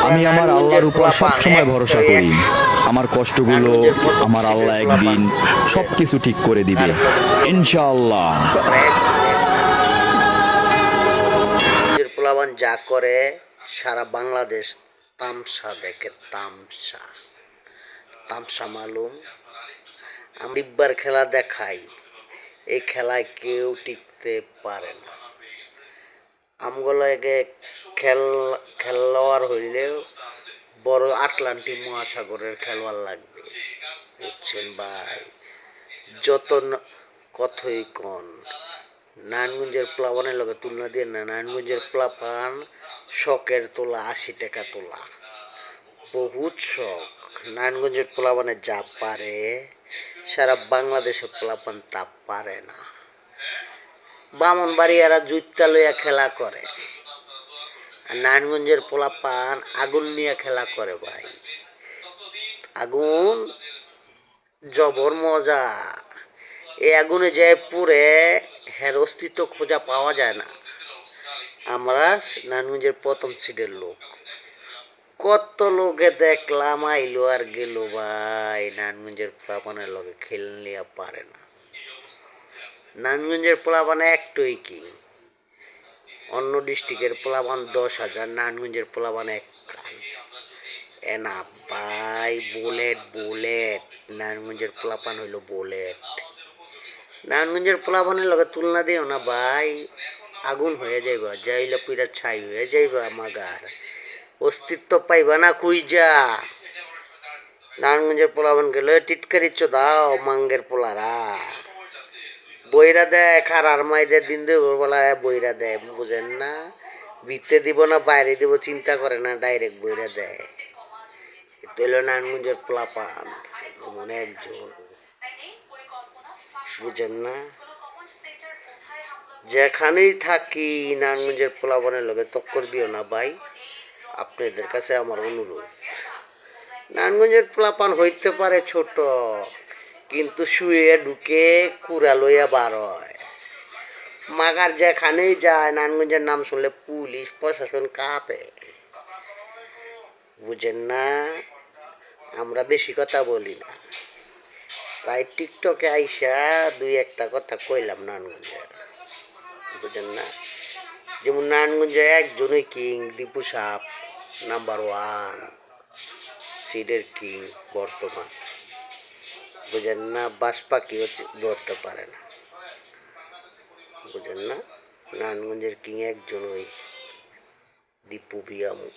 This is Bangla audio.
আমি আমার আল্লাহর উপর সবসময় ভরসা করি। আমার কষ্টগুলো আমার আল্লাহ একদিন সবকিছু ঠিক করে দিবে, ইনশাআল্লাহ। নারায়ণগঞ্জের পোলাপান যা করে সারা বাংলাদেশ তামসা দেখে, তামসা তামসা মালুম। আমি একবার খেলা দেখাই, এই খেলায় কেউ টিকতে পারে না। আমগুলোকে খেলোয়াড় হইলেও বড় আটলান্টিক মহাসাগরের খেলোয়াড় লাগবে, বুঝছেন ভাই? যত কথই কন নারায়ণগঞ্জের প্লাবনের লগে তুলনা দিয়ে না, নারায়ণগঞ্জের প্লাপান শখের তোলা, 80 টাকা তোলা, বহুত শখ। নারায়ণগঞ্জের প্লাবানে যা পারে সারা বাংলাদেশের প্লাপান তা পারে না। বামনবাড়িয়ারা জুইতা লইয়া খেলা করে, আর নারায়ণগঞ্জের পোলাপান আগুন নিয়ে খেলা করে ভাই। আগুন জবর মজা, এই আগুনে যায় পুরে, হের অস্তিত্ব খোঁজা পাওয়া যায় না। আমরা নারায়ণগঞ্জের প্রথম সিটের লোক, কত লোকে দেখলাম আইলো আর গেল ভাই। নারায়ণগঞ্জের পোলাপানের লোকে খেললে পারে না। নারায়ণগঞ্জের পোলাপানে একটাই কি, অন্য ডিস্ট্রিক্টের পোলাপান 10,000, নারায়ণগঞ্জের পোলাপান একটা এনা ভাই। বুলেট বুলেট, নারায়ণগঞ্জের পোলাপান হইল বুলেট। নারায়ণগঞ্জের পোলাপানের লগে তুলনা দিও না ভাই, আগুন হয়ে যাইবা, যাইলে পুরা ছাই হয়ে যাইবা, মাগার অস্তিত্ব পাইবা না কুইজা। নারায়ণগঞ্জের পোলাপান গেল টিটকারি দাও, মাঙ্গের পোলারা বইরা দেয়, খারার মাইদের দিন দুপুরবেলা বইরা দেয়, বুঝেন না? ভিতরে দিব না বাইরে দিব চিন্তা করে না, ডাইরেক্ট বইরা দেয়। এলো নারায়ণগঞ্জের পোলাপান মনে একজন, বুঝেন না? যেখানেই থাকি নারায়ণগঞ্জের পোলাপানের লগে টক্কর দিও না ভাই, আপনাদের কাছে আমার অনুরোধ। নারায়ণগঞ্জের পোলাপান হইতে পারে ছোট, কিন্তু শুয়ে ঢুকে কুড়া লইয়া বার হয়। মাগার যেখানেই যায় নারায়ণগঞ্জের নাম শুনলে পুলিশ প্রশাসন কাঁপে, বুঝেন না? আমরা বেশি কথা বলি না, তাই টিকটকে আইসা দুই একটা কথা কইলাম নারায়ণগঞ্জের, বুঝেন না? যেমন নারায়ণগঞ্জে একজনই কিং, দীপু সাপ নাম্বার 1 সিডের কিং বর্তমান, বুঝেন না? বাস পাখিও ধরতে পারে না, বুঝেন না? নারায়ণগঞ্জের কিং একজন ওই দীপু বিয়ামু।